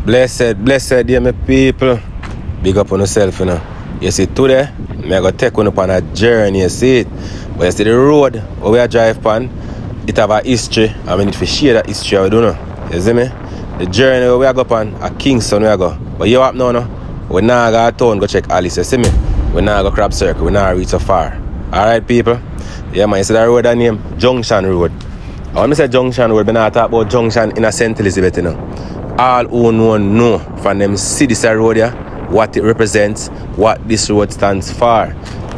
Blessed day, my people. Big up on yourself, you know. You see, today, I'm going to take you on a journey, you see it. But you see the road where we drive on, it have a history. I mean, if you share that history, I don't know. You see me? The journey where we go on, at Kingston we go. But you up now, no? We now go to town, go check Alice, you see me? We now go crab circle, we now reach so far. Alright, people? Yeah, man, you see that road I name Junction Road. And when I say Junction Road, I not talk about Junction in St. Elizabeth, you know. All who know from them see this road here, what it represents, what this road stands for.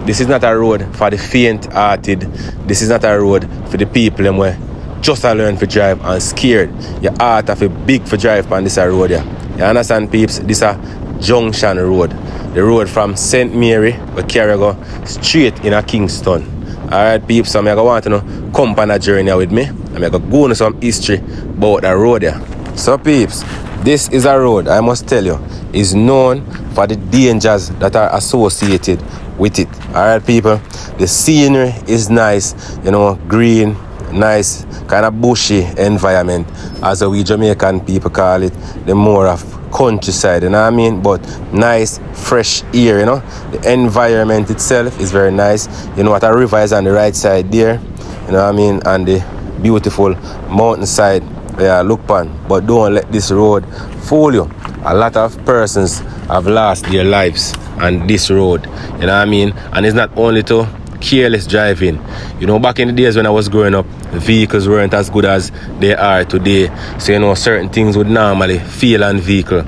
This is not a road for the faint-hearted. This is not a road for the people them where just learn to drive and scared. Your heart have a big for drive on this road here. You understand, peeps? This is a Junction Road. The road from st.Mary where carry go straight in a Kingston. Alright, peeps, so I'm going to want to come on a journey with me. I'm going to go into some history about the road here. So peeps, this is a road, I must tell you, is known for the dangers that are associated with it. Alright, people, the scenery is nice, you know, green, nice, kind of bushy environment, as we Jamaican people call it, the more of countryside, you know what I mean? But nice, fresh air, you know. The environment itself is very nice. You know what, a river is on the right side there, you know what I mean? And the beautiful mountainside. Yeah, look on, but don't let this road fool you. A lot of persons have lost their lives on this road, you know what I mean? And it's not only to careless driving. You know, back in the days when I was growing up, vehicles weren't as good as they are today. So, you know, certain things would normally fail on vehicle.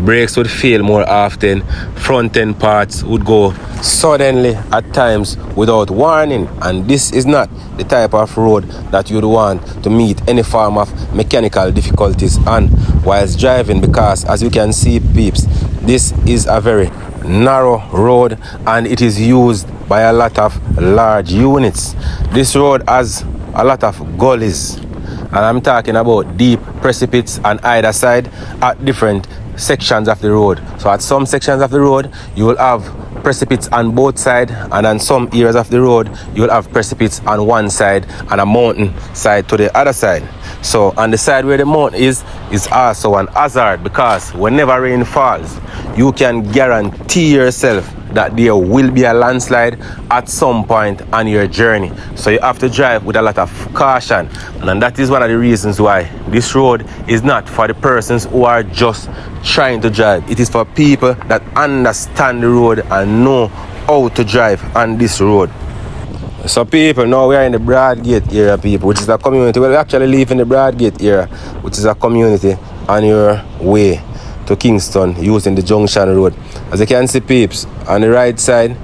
Brakes would fail more often. Front end parts would go suddenly at times without warning. And this is not the type of road that you'd want to meet any form of mechanical difficulties on whilst driving, because as you can see, peeps, this is a very narrow road and it is used by a lot of large units. This road has a lot of gullies, and I'm talking about deep precipices on either side at different sections of the road. So at some sections of the road you will have precipices on both sides, and on some areas of the road you will have precipices on one side and a mountain side to the other side. So on the side where the mountain is also an hazard, because whenever rain falls, you can guarantee yourself that there will be a landslide at some point on your journey. So you have to drive with a lot of caution. And that is one of the reasons why this road is not for the persons who are just trying to drive. It is for people that understand the road and know how to drive on this road. So people, now we are in the Broadgate area, people, which is a community. Well, we actually live in the Broadgate area, which is a community on your way to Kingston using the Junction Road. As you can see, peeps, on the right side,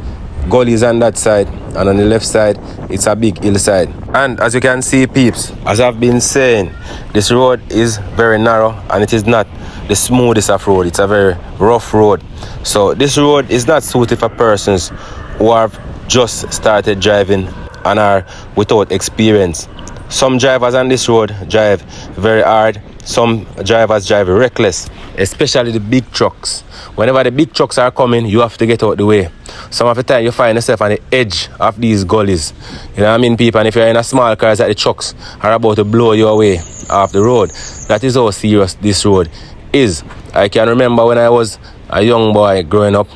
gullies on that side, and on the left side, it's a big hillside. And as you can see, peeps, as I've been saying, this road is very narrow and it is not the smoothest of road. It's a very rough road. So this road is not suited for persons who have just started driving and are without experience. Some drivers on this road drive very hard. Some drivers drive reckless, especially the big trucks. Whenever the big trucks are coming, you have to get out the way. Some of the time you find yourself on the edge of these gullies. You know what I mean, people? And if you're in a small car that the trucks are about to blow you away off the road, that is how serious this road is. I can remember when I was a young boy growing up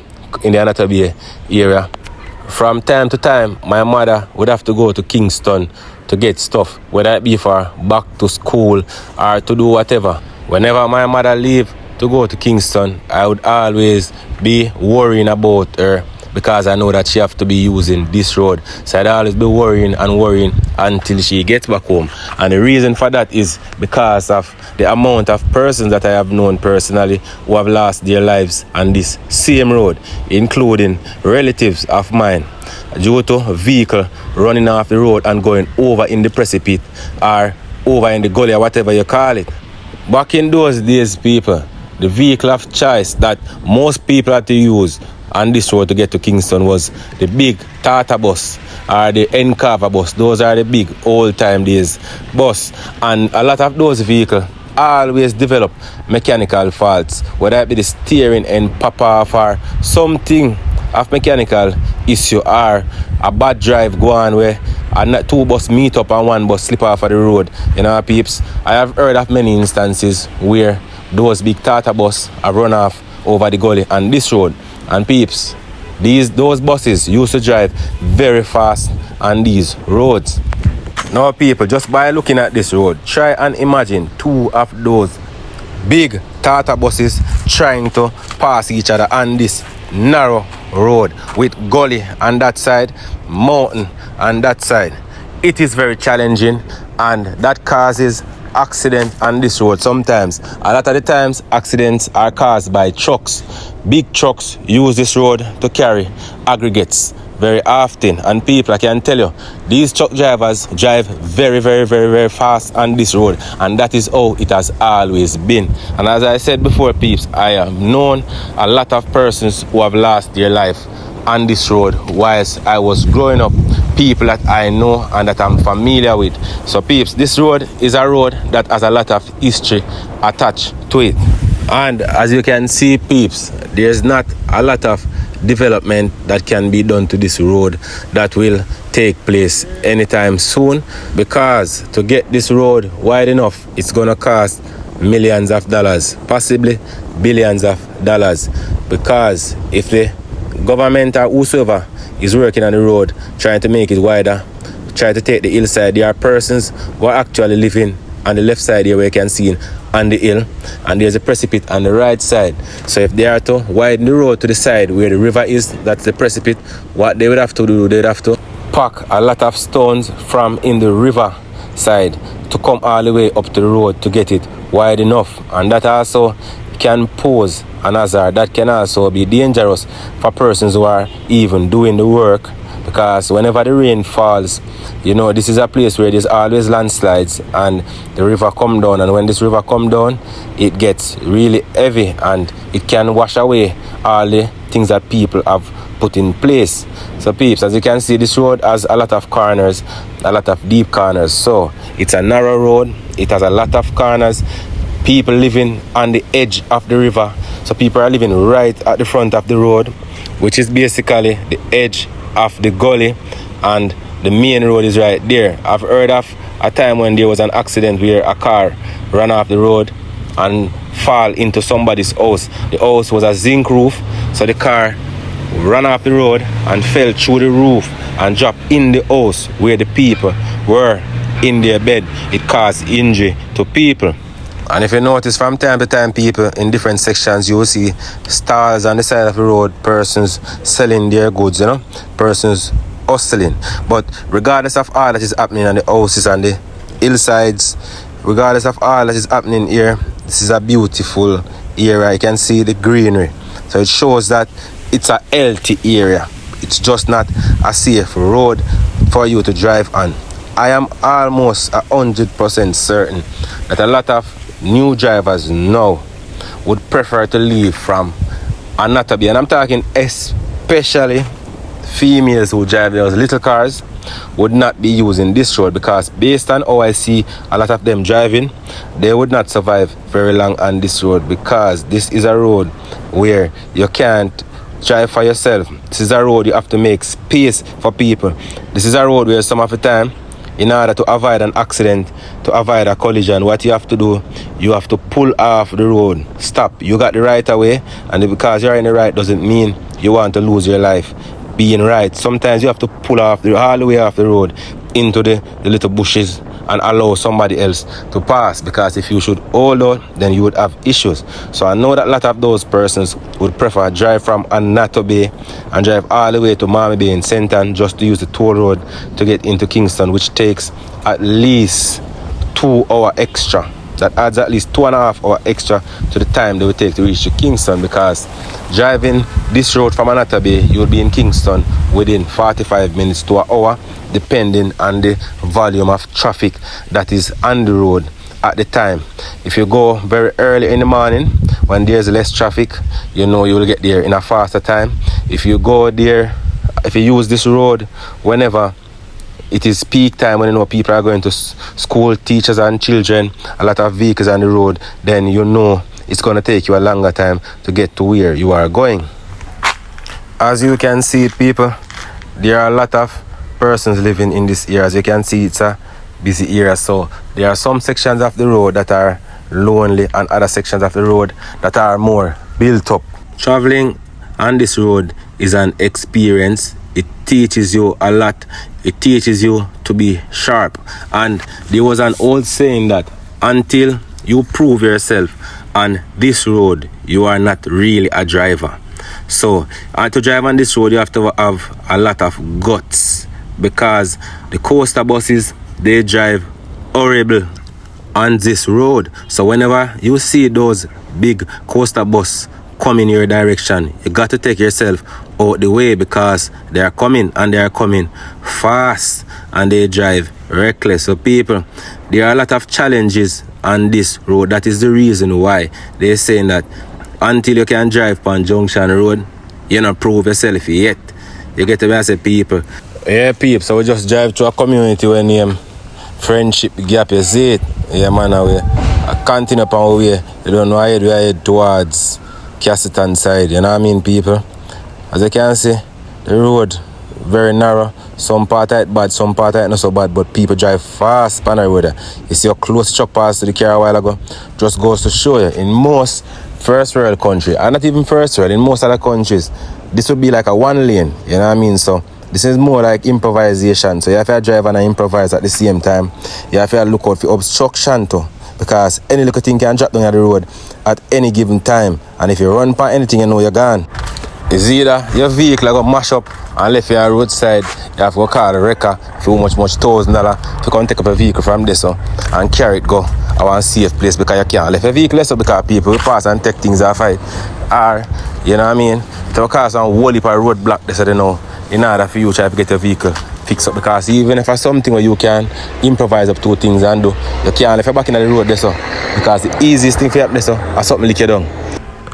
in the Anatolia area. From time to time, my mother would have to go to Kingston to get stuff, whether it be for back to school or to do whatever. Whenever my mother leave to go to Kingston, I would always be worrying about her, because I know that she have to be using this road. So I'd always be worrying until she gets back home. And the reason for that is because of the amount of persons that I have known personally who have lost their lives on this same road, including relatives of mine, due to a vehicle running off the road and going over in the precipice or over in the gully or whatever you call it. Back in those days, people, the vehicle of choice that most people had to use on this road to get to Kingston was the big Tata bus or the Encarver bus. Those are the big old time days bus, and a lot of those vehicles always develop mechanical faults, whether it be the steering and pop off or something of mechanical issue, or a bad drive go on where and two bus meet up and one bus slip off of the road. You know, peeps, I have heard of many instances where those big Tata bus have run off over the gully and this road. And peeps, those buses used to drive very fast on these roads. Now people, just by looking at this road, try and imagine two of those big Tata buses trying to pass each other on this narrow road with gully on that side, mountain on that side. It is very challenging and that causes accident on this road sometimes. A lot of the times accidents are caused by trucks. Big trucks use this road to carry aggregates very often, and people, I can tell you, these truck drivers drive very, very, very, very fast on this road, and that is how it has always been. And as I said before, peeps, I have known a lot of persons who have lost their life on this road whilst I was growing up, people that I know and that I'm familiar with. So peeps, this road is a road that has a lot of history attached to it. And as you can see, peeps, there's not a lot of development that can be done to this road that will take place anytime soon, because to get this road wide enough, it's gonna cost millions of dollars, possibly billions of dollars, because if the government or whosoever is working on the road trying to make it wider, try to take the hillside, there are persons who are actually living on the left side here where you can see on the hill, and there's a precipice on the right side. So if they are to widen the road to the side where the river is, that's the precipice, what they would have to do, they'd have to pack a lot of stones from in the river side to come all the way up to the road to get it wide enough, and that also can pose an hazard. That can also be dangerous for persons who are even doing the work, because whenever the rain falls, you know, this is a place where there's always landslides and the river come down, and when this river come down, it gets really heavy and it can wash away all the things that people have put in place. So peeps, as you can see, this road has a lot of corners, a lot of deep corners. So it's a narrow road, it has a lot of corners, people living on the edge of the river. So people are living right at the front of the road, which is basically the edge of the gully, and the main road is right there. I've heard of a time when there was an accident where a car ran off the road and fall into somebody's house. The house was a zinc roof, so the car ran off the road and fell through the roof and dropped in the house where the people were in their bed. It caused injury to people. And if you notice, from time to time, people in different sections, you will see stalls on the side of the road, persons selling their goods, you know, persons hustling. But regardless of all that is happening on the houses and the hillsides, regardless of all that is happening here, this is a beautiful area. You can see the greenery. So it shows that it's a healthy area. It's just not a safe road for you to drive on. I am almost 100% certain that a lot of new drivers now would prefer to leave from Anatomy, and I'm talking especially females who drive those little cars would not be using this road, because based on how I see a lot of them driving, they would not survive very long on this road, because this is a road where you can't drive for yourself. This is a road you have to make space for people. This is a road where some of the time, in order to avoid an accident, to avoid a collision, what you have to do, you have to pull off the road. Stop. You got the right of way, and because you're in the right doesn't mean you want to lose your life being right. Sometimes you have to pull off all the way off the road into the little bushes and allow somebody else to pass, because if you should hold out, then you would have issues. So I know that a lot of those persons would prefer drive from Anato Bay and drive all the way to Miami Bay in St. Ann just to use the toll road to get into Kingston, which takes at least 2 hours extra. That adds at least 2.5 hours extra to the time they would take to reach to Kingston, because driving this road from Anato Bay, you will be in Kingston within 45 minutes to an hour, depending on the volume of traffic that is on the road at the time. If you go very early in the morning when there's less traffic, you know you will get there in a faster time. If you go there, if you use this road whenever it is peak time, when you know people are going to school, teachers and children, a lot of vehicles on the road, then you know it's going to take you a longer time to get to where you are going. As you can see, people, there are a lot of persons living in this area. As you can see, it's a busy area, so there are some sections of the road that are lonely, and other sections of the road that are more built up. Traveling on this road is an experience. It teaches you a lot. It teaches you to be sharp. And there was an old saying that until you prove yourself on this road, you are not really a driver. So to drive on this road, you have to have a lot of guts, because the coaster buses, they drive horrible on this road. So whenever you see those big coaster bus coming your direction, you got to take yourself out the way, because they are coming, and they are coming fast, and they drive reckless. So people, there are a lot of challenges on this road. That is the reason why they're saying that until you can drive on Junction Road, you don't prove yourself yet. You get to me, I say, people. Yeah, people, so we just drive to a community when name Friendship Gap, you see it? Yeah, man, I continue upon our way. You don't know, we head towards Kingston side, you know what I mean, people? As you can see, the road very narrow. Some part of it bad, some part of it not so bad, but people drive fast on the road. You see how close truck passed to the car a while ago? Just goes to show you, in most first world country, and not even first world, in most other countries, this would be like a one lane, you know what I mean? So this is more like improvisation. So you have to drive and improvise at the same time. You have to look out for obstruction too, because any little thing can drop down the road at any given time. And if you run by anything, you know you're gone. It's either your vehicle going to mash up and left your roadside, you have to go call the wrecker for much $1,000 to come take up a vehicle from this and carry it go a one safe place, because you can't leave your vehicle so because people will pass and take things off it. Or, you know what I mean, to cause some whole heap of roadblock, they say they know, in order for you to try to get your vehicle fixed up, because even if it's something where you can improvise up two things and do, you can't if you're back in the road there, so because the easiest thing for you up there, so is something lick you down.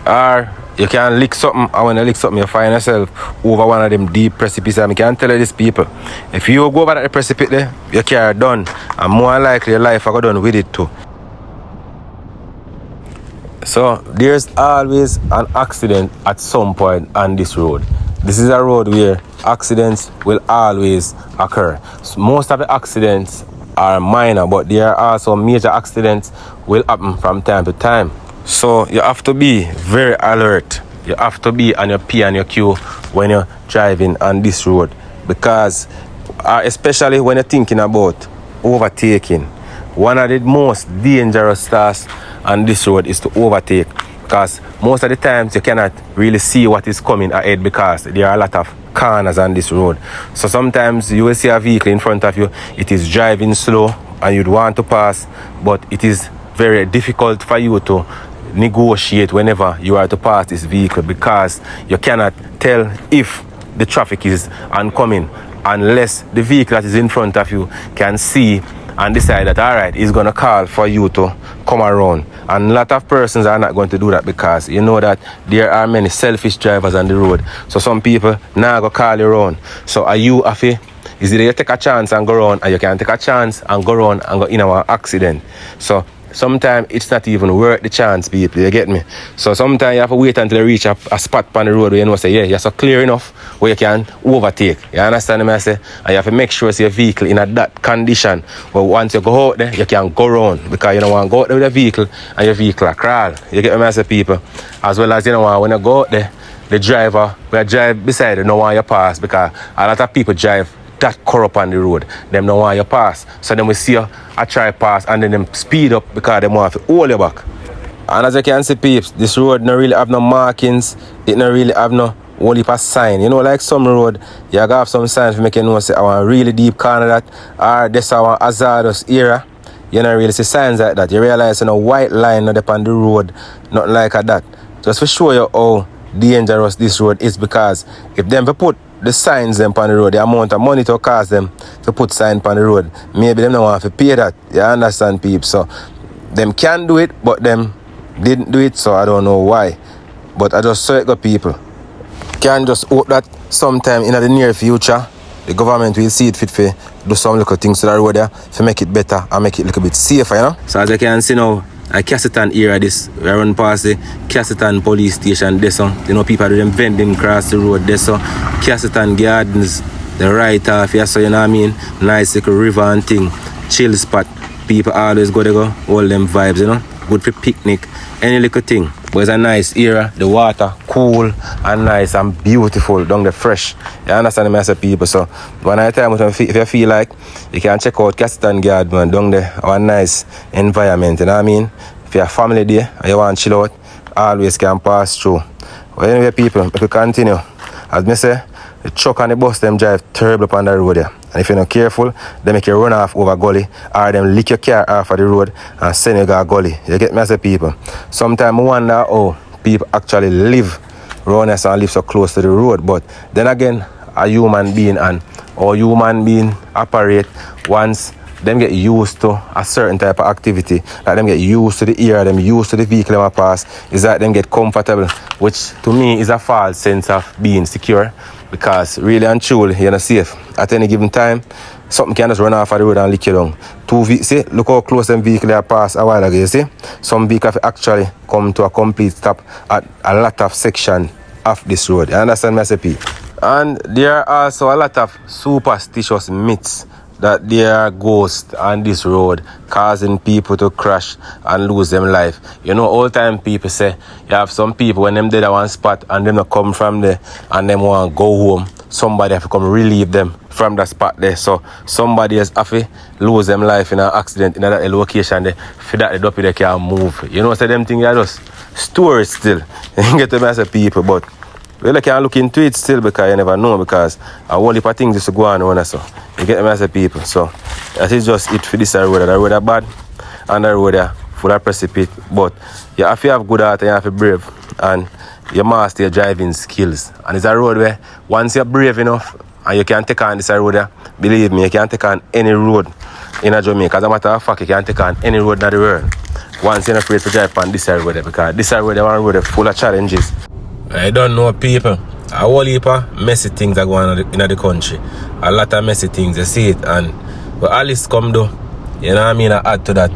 Or you can lick something, and when you lick something, you find yourself over one of them deep precipices. And I can tell you this, people, if you go over that precipice there, your car done, and more likely your life will go done with it too. So there's always an accident at some point on this road. This is a road where accidents will always occur. So most of the accidents are minor, but there are also major accidents will happen from time to time. So you have to be very alert. You have to be on your P and your Q when you're driving on this road, because especially when you're thinking about overtaking, one of the most dangerous tasks on this road is to overtake, because most of the times you cannot really see what is coming ahead, because there are a lot of corners on this road. So sometimes you will see a vehicle in front of you, it is driving slow and you'd want to pass, but it is very difficult for you to negotiate whenever you are to pass this vehicle, because you cannot tell if the traffic is oncoming unless the vehicle that is in front of you can see and decide that alright, he's going to call for you to come around. And a lot of persons are not going to do that, because you know that there are many selfish drivers on the road. So some people now go call you around. So are you happy? Is either you take a chance and go around, or you can take a chance and go around and go in an accident. So sometimes it's not even worth the chance, people, you get me? So sometimes you have to wait until you reach a spot on the road where you know say, yeah, you're so clear enough where you can overtake. You understand me, I say? And you have to make sure it's your vehicle in that condition where once you go out there, you can go around, because you don't want to go out there with a vehicle and your vehicle will crawl. You get me, I say, people? As well as, you know, when you go out there, the driver will drive beside you, don't want you pass, because a lot of people drive that corrupt on the road. Them don't want you pass. So then we see you a try pass and then them speed up because they want to hold you back. And as you can see, peeps, this road don't really have no markings. It don't really have no whole heap of sign. You know, like some road, you gotta have some signs to make you know say I want a really deep corner that, or this I want hazardous area. You don't really see signs like that. You realize a white line not up on the road, nothing like that. Just to show you how dangerous this road is, because if them put the signs them on the road, the amount of money to cost them to put sign on the road, maybe them don't want to pay that. You understand, people? So them can do it, but them didn't do it, so I don't know why. But I just saw it go, people. Can just hope that sometime in the near future the government will see it fit for do some little things to the road there to make it better and make it a little bit safer, you know? So as you can see now, I Kingston area this, we run past the Kingston police station there, so you know people do them vending across the road there, so Kingston Gardens, the right off here, so you know what I mean, nice little river and thing, chill spot, people always go there go, all them vibes, you know, good for picnic, any little thing. But it's a nice area, the water cool and nice and beautiful, down the fresh. You understand me, I say people? So one at a time, if you feel like, you can check out Kingston Guard, man, down there, our nice environment, you know what I mean? If you have family there and you want to chill out, always can pass through. Well, anyway, people, if you continue, as I say, the truck and the bus, them drive terrible up on the road there. And if you're not careful, they make you run off over gully, or them lick your car off of the road and send you to a gully. You get me, as a people? Sometimes I wonder how people actually live around us and live so close to the road. But then again, a human being and how human being operate once them get used to a certain type of activity, like them get used to the air, them used to the vehicle them pass, is that them get comfortable, which to me is a false sense of being secure, because really and truly you're not safe. At any given time, something can just run off of the road and lick you down. See, look how close them vehicle are passed a while ago, you see? Some vehicles actually come to a complete stop at a lot of section of this road. You understand me, SAP? And there are also a lot of superstitious myths that there are ghosts on this road causing people to crash and lose them life. You know, all time people say you have some people when them dead at one spot and them not come from there and them want to go home, somebody have to come relieve them from that spot there. So somebody has have to lose them life in an accident in that location there, for that the dopey they can't move. You know, so them things are just stories still. You get the message people, but well, I can look into it still, because you never know, because a whole heap of things just to go on, so you get the message people. So that is just it for this road. The road are bad and the road are full of precipice, but you have to have good heart and you have to be brave and you master your driving skills. And it's a road where once you're brave enough and you can take on this road there, believe me, you can take on any road in Jamaica. As a matter of fact, you can take on any road in the world once you're not afraid to drive on this road there, because this road is one road full of challenges. I don't know, people. A whole heap of messy things are going on in the country. A lot of messy things, you see it. And but Alice come though, you know what I mean, I add to that.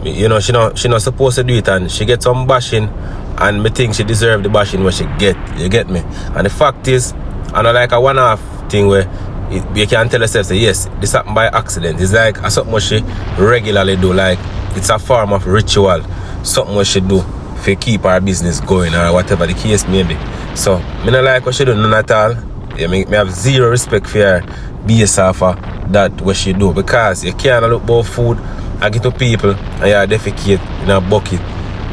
You know, she not supposed to do it, and she get some bashing, and me think she deserve the bashing where she get. You get me? And the fact is, I know like a one-off thing where you can tell yourself, say, yes, this happened by accident. It's like something what she regularly do, like it's a form of ritual, something what she do to keep our business going or whatever the case may be. So, I don't like what she do, none at all. Me have zero respect for her based off of that what she do, because you can't look about food and get to people and you defecate in a bucket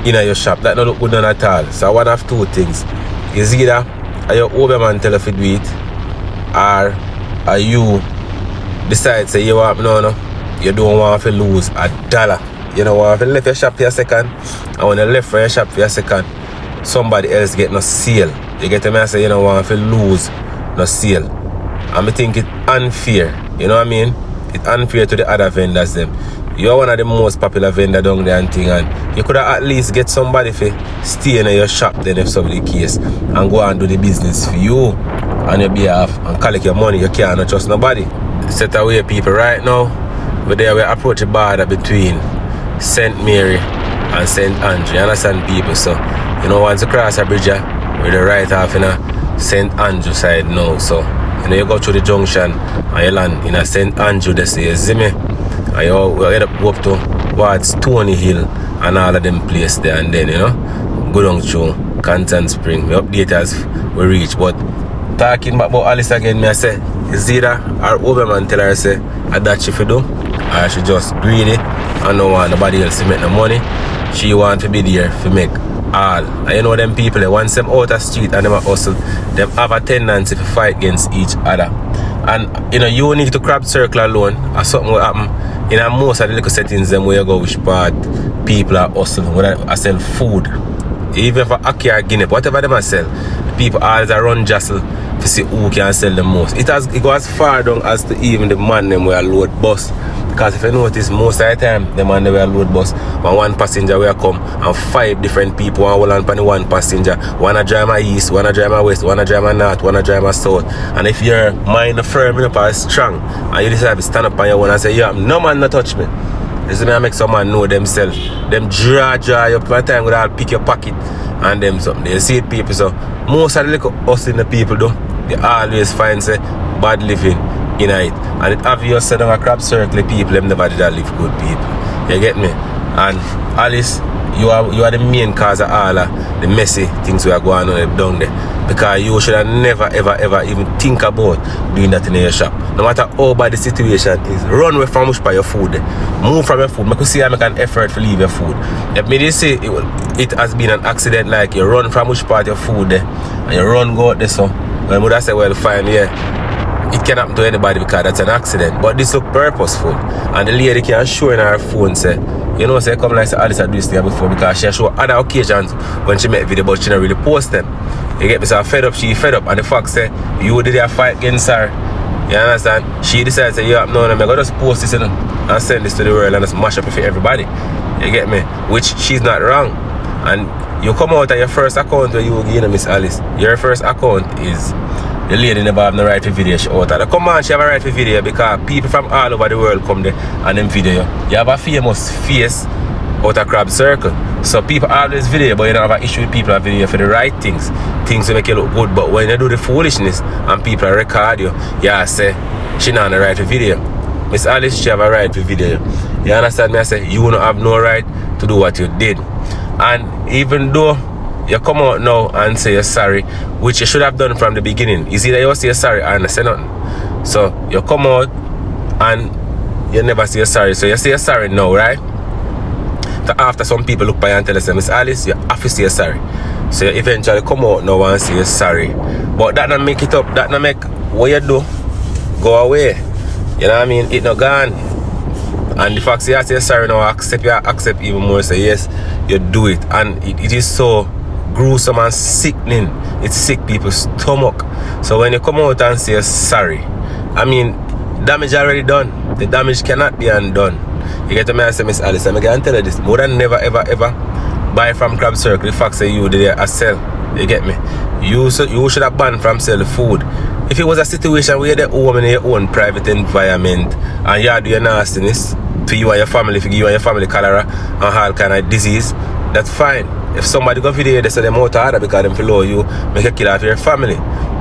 in your shop. That don't look good none at all. So one of two things. Is either your overman tell you to do it, or you decide say you want you don't want to lose $1. You know, want to left your shop for a second, and when you left for your shop for a second, somebody else get no sale. You get me? I say you don't want to lose no sale. And I think it's unfair. You know what I mean? It's unfair to the other vendors them. You're one of the most popular vendor down there and thing, and you could at least get somebody to stay in your shop then if so be the case, and go and do the business for you on your behalf and collect your money. You can't trust nobody. Set away people right now. But there we approach the border between St.Mary and St. Andrew. You understand people? So, you know, once you cross a bridge, with the right half in a St. Andrew side now. So, you know, you go through the junction and you land in a St. Andrew, they say, you see me? And you end up go up to what's Tony Hill and all of them places there, and then, you know, go down through Canton Spring. We update as we reach. But talking about Alice again, me I say, is either our overman tell her, say, that she for do, or she just greedy and no want nobody else to make no money. She want to be there to make all. And you know them people, once them out of street and them a hustle, them have a tendency to fight against each other. And you know, you need to crab circle alone, or something will happen. In most of the little settings them where you go which part people are hustling, whether I sell food, even for Aki or Guinea, whatever them I sell, people always run jostle to see who can sell the most. It goes far down as to even the man them where load bus. Because if you notice, most of the time, the man they will load bus, when one passenger will come and 5 different people and hold on one passenger. One a drive my east, one a drive my west, one a drive my north, one a drive my south. And if your mind firm up and strong, and you decide to stand up on your own and say, yeah, no man not touch me. This is me I make some man know themselves. Them draw you up one time without pick your pocket and them something. You see it people, so most of the little hustling the people though, they always find say bad living in it. And it obvious set on a crab circle people them never did live good people. You get me? And Alice you are the main cause of all the messy things we are going on down there. Because you should have never ever even think about doing that in your shop. No matter how bad the situation is, run away from your food. Move from your food. Make you see I make an effort to leave your food. If me they say it has been an accident, like you run from which part of your food there and you run go out there, so when would I say, well, fine, yeah, it can happen to anybody because that's an accident. But this look purposeful. And the lady can show in her phone say, you know, say come like say Alice had do this thing before, because she show other occasions when she make video, but she don't really post them. You get me? So fed up, she fed up, and the fact say you did a fight against her. You understand? She decided to say, yeah, no, I'm gonna just post this, you know, and send this to the world and just mash up for everybody. You get me? Which she's not wrong. And you come out on your first account where you know, Miss Alice. Your first account is the lady never have no right for video. She out of come on, she have a right for video because people from all over the world come there and them video you. You have a famous face out of crab circle. So people always video, but you don't have an issue with people that video for the right things. Things to make you look good. But when you do the foolishness and people record you, yeah, say she not have the right for video. Miss Alice, she have a right for video. You understand me? I say you don't have no right to do what you did. And even though you come out now and say you're sorry, which you should have done from the beginning. It's either you say you're sorry or not say nothing. So you come out and you never say you're sorry. So you say you're sorry now, right? So after some people look by and tell us, Miss Alice, you have to say you're sorry. So you eventually come out now and say you're sorry. But that not make it up. That not make what you do go away. You know what I mean? It not gone. And the fact you say you're sorry now, accept even more. Say yes, you do it. And it is so gruesome and sickening. It sick people's stomach. So when you come out and say you're sorry, I mean, damage already done. The damage cannot be undone. You get to me and say, Miss Alice, I'm going to tell you this. More than never ever buy from Crab Circle. The fact say you did a sell. You get me? You should have banned from sell food. If it was a situation where you're home in your own private environment and you do your nastiness to you and your family, if you give you and your family cholera and all kind of disease, that's fine. If somebody go video, they say them out harder because them follow you, make a kill off your family.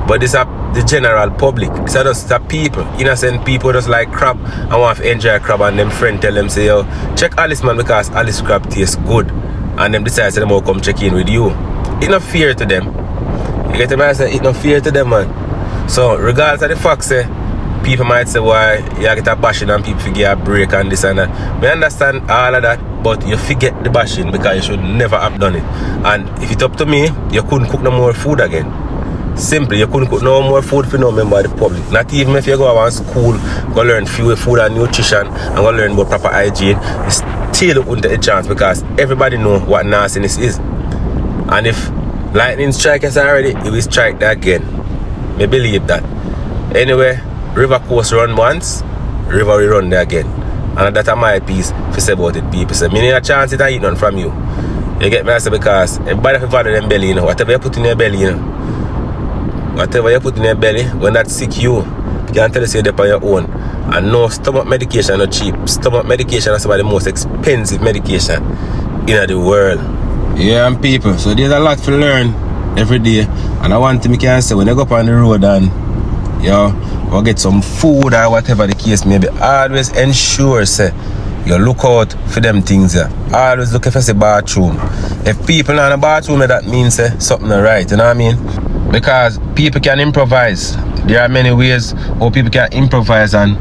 But this is the general public. It's just the people, innocent people just like crab and want to enjoy crab, and them friend tell them say, yo, check Alice man because Alice crab tastes good. And them decide say them will come check in with you. It's not fair to them. You get me? I say it's not fair to them, man. So regardless of the fact say, people might say why you get a bashing and people forget a break and this and that. We understand all of that, but you forget the bashing because you should never have done it. And if it's up to me, you couldn't cook no more food again. Simply, you couldn't cook no more food for no member of the public. Not even if you go to school, go learn food and nutrition, and go learn about proper hygiene, you still wouldn't take a chance because everybody know what nastiness is. And if lightning strike us already, it will strike that again. Me believe that. Anyway, river course run once, river will run there again. And that's my piece to say about it, people. So, me need a chance it I eat none from you. You get me? I say because everybody have value them belly, you know. Whatever you put in your belly, you know. Whatever you put in your belly, when that sick you can tell you say that on your own. And no, stomach medication not cheap. Stomach medication is some of the most expensive medication in the world. Yeah, and people, so there's a lot to learn every day. And I want to make you say when you go up on the road and or get some food or whatever the case may be, always ensure say you look out for them things there. Always look if it's a bathroom. If people not in a bathroom, that means something not right, you know what I mean? Because people can improvise. There are many ways how people can improvise and,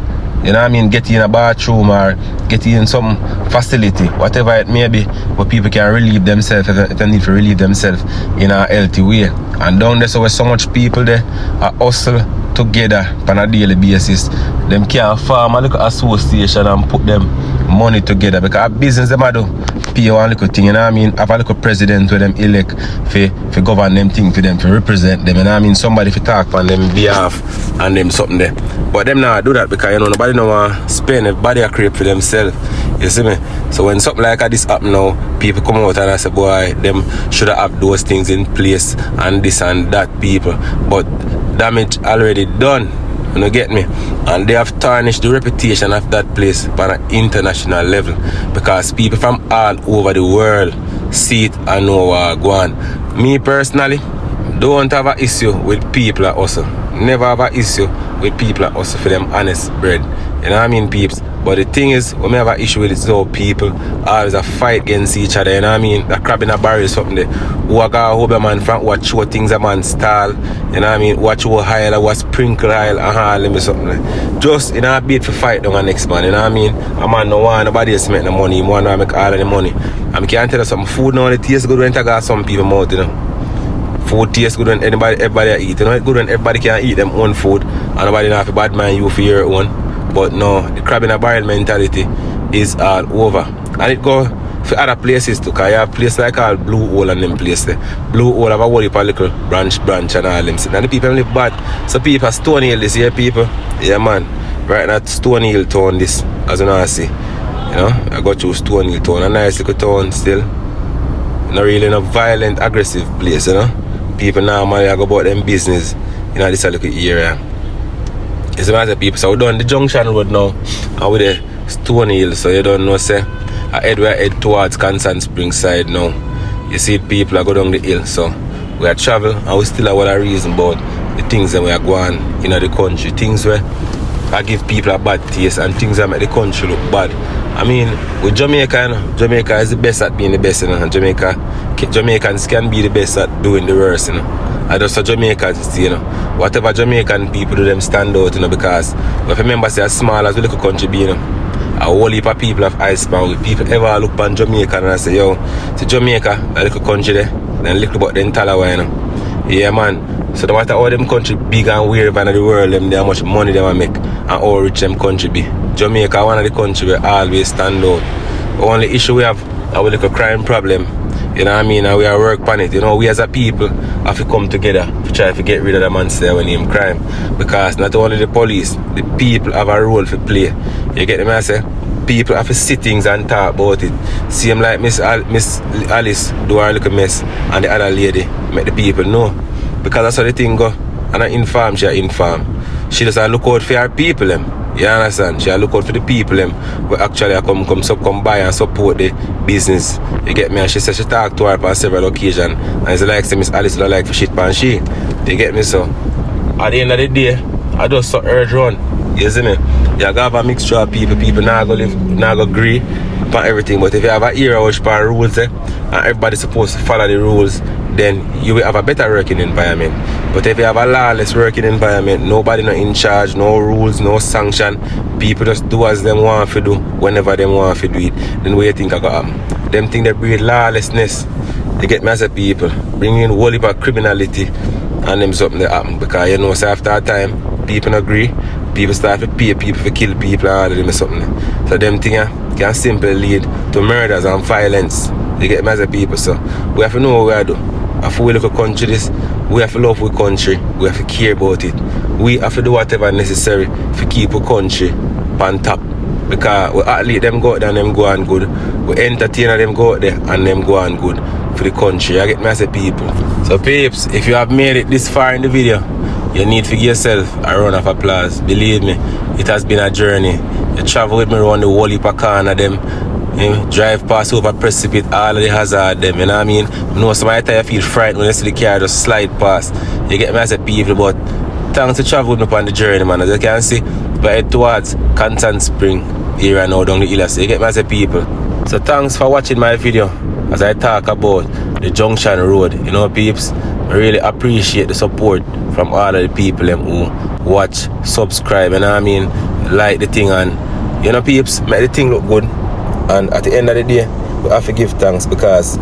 you know what I mean, get in a bathroom or get in some facility, whatever it may be, where people can relieve themselves if they need to relieve themselves in a healthy way. And down there, so with so much people there are hustle together on a daily basis. Them can form a little association and put them money together because a business them do pay one little thing, you know what I mean? Have a little president where them elect for govern them thing for them, to represent them, you know what I mean? Somebody for talk on them behalf and them something there. But them not do that because you know nobody no want spend, everybody a create for themselves. You see me? So when something like this happen now, people come out and I say, boy, them should have those things in place and this and that, people. But damage already done. You know, get me? And they have tarnished the reputation of that place on an international level because people from all over the world see it and know what going on. Me personally, don't have an issue with people that hustle. Never have an issue with people that hustle for them honest bread. You know what I mean, peeps? But the thing is, when we have an issue with it, so people always a fight against each other, you know what I mean? The crab in a barrel is something there. Who a got a man front, watch what things a man stall, you know what I mean? Watch what oil, what sprinkle oil, let me something there. Just in a bit for fight down the next man, you know what I mean? A man no want nobody else to make the money, he want to make all of the money. I can't tell you something, food now, it tastes good when it got some people mouth, you know? Food tastes good when everybody eat, you know? It's good when everybody can eat them own food, and nobody not have to bad mind you for your own. But no, the crab in a barrel mentality is all over. And it go for other places too, because you have places like all Blue Hole and them places there. Blue Hole have a whole heap of little branch and all them. And the people live bad. So people Stone Hill this year, people. Yeah man. Right now Stone Hill town this, as you know I see. You know, I got to Stone Hill town, a nice little town still. Not really no violent, aggressive place, you know. People normally go about them business, you know, this a little area. It's a matter of people. So we done the Junction road now, and with the Stone Hill, so you don't know, say, I head towards Kingston Spring side now. You see people are go down the hill, so we are travel, and we still have what a reason about the things that we are going in the country, things where I give people a bad taste, and things that make the country look bad. I mean, with Jamaica, you know, Jamaica is the best at being the best, you know, and Jamaicans can be the best at doing the worst, you know. I just saw Jamaicans, you know, whatever Jamaican people do, them stand out, you know, because if you remember, say, as small as we look a country be, you know, a whole heap of people have ice power. People ever look upon Jamaica and I say, yo, to Jamaica, a little country there, then look about them Talawa, you know. Yeah, man. So no matter how them country big and weird in the world, them, how much money they make and how rich them country be. Jamaica, one of the country where always stand out. The only issue we have, our little crime problem. You know what I mean? And we are work on it. You know, we as a people have to come together to try to get rid of the monster when name crime. Because not only the police, the people have a role to play. You get me? I say, people have to sit things and talk about it. Same like Miss Alice do her little mess and the other lady make the people know. Because that's how the thing go. And I inform, she inform. She just look out for her people them. You understand? She look out for the people them who actually come by and support the business. You get me? And she said she talked to her on several occasions. And it's like Miss Alice don't like for shit pan she. You get me? So at the end of the day, I just saw urge run. You see me? You have a mixture of people. People not go live, not go agree upon everything. But if you have an era which pan rules and everybody's supposed to follow the rules, then you will have a better working environment. But if you have a lawless working environment, nobody not in charge, no rules, no sanction, people just do as them want to do whenever they want to do it, then what you think I got happen? Them think they breed lawlessness. They get me as a people, bring in whole heap of criminality and them something that happen. Because you know, so after that time, people agree, people start to pay people to kill people and all of them something. So them things can simply lead to murders and violence. They get me as a people, so we have to know what we do. If we look at country this, we have to love our country, we have to care about it. We have to do whatever necessary to keep our country on top. Because we athlete them go out there and them go on good. We entertainer them go out there and them go on good for the country. I get me as a people. So peeps, if you have made it this far in the video, you need to give yourself a round of applause. Believe me, it has been a journey. You travel with me around the whole heap of corner them. Drive past over precipice, all of the hazard them, you know what I mean? You know, some of the time you feel frightened when you see the car just slide past. You get me as a people, but thanks to travel with me on the journey, man. As you can see, we head towards Kingston Spring area now down the hill, so you get me as a people. So thanks for watching my video as I talk about the Junction Road. You know, peeps, I really appreciate the support from all of the people them who watch, subscribe, you know what I mean? Like the thing, and you know, peeps, make the thing look good. And at the end of the day, we have to give thanks because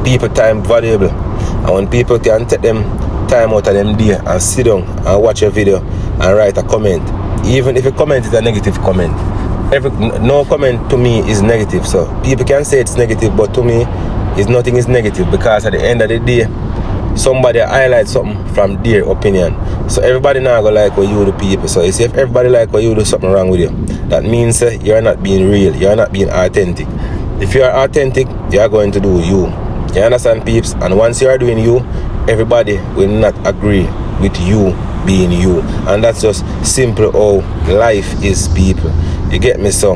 people time valuable. And when people can take them time out of them day and sit down and watch a video and write a comment, even if a comment is a negative comment, no comment to me is negative. So people can say it's negative, but to me, nothing is negative because at the end of the day, somebody highlights something from their opinion. So everybody now go like what you do, people. So you see, if everybody like what you do, something wrong with you. That means you're not being real, you're not being authentic. If you are authentic, you are going to do you. You understand, peeps? And once you are doing you, everybody will not agree with you being you. And that's just simple how life is, people. You get me? So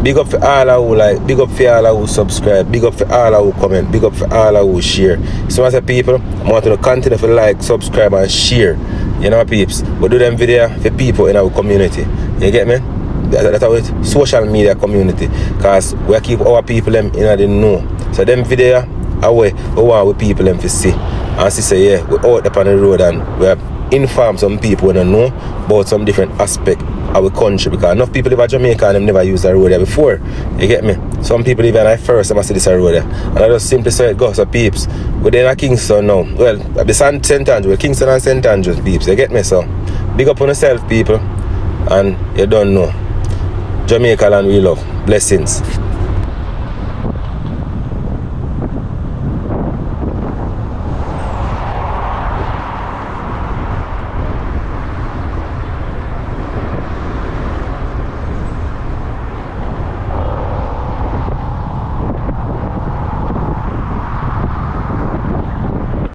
big up for all who like, big up for all who subscribe, big up for all who comment, big up for all who share. So as a people, I want to continue to like, subscribe and share. You know, peeps. But do them video for people in our community. You get me? That's our social media community. Because we keep our people them in the know. So them video away we want with people them to see. And see say yeah, we out up on the road and we have informed some people who don't know about some different aspect of our country, because enough people live in Jamaica and them never used the road there before. You get me? Some people even at first I see this road there. And I just simply say it goes, so peeps. We're in Kingston now. Well, the St. Andrews, Kingston and St. Andrews, peeps. You get me? So big up on yourself, people. And you don't know. Jamaica land we love. Blessings.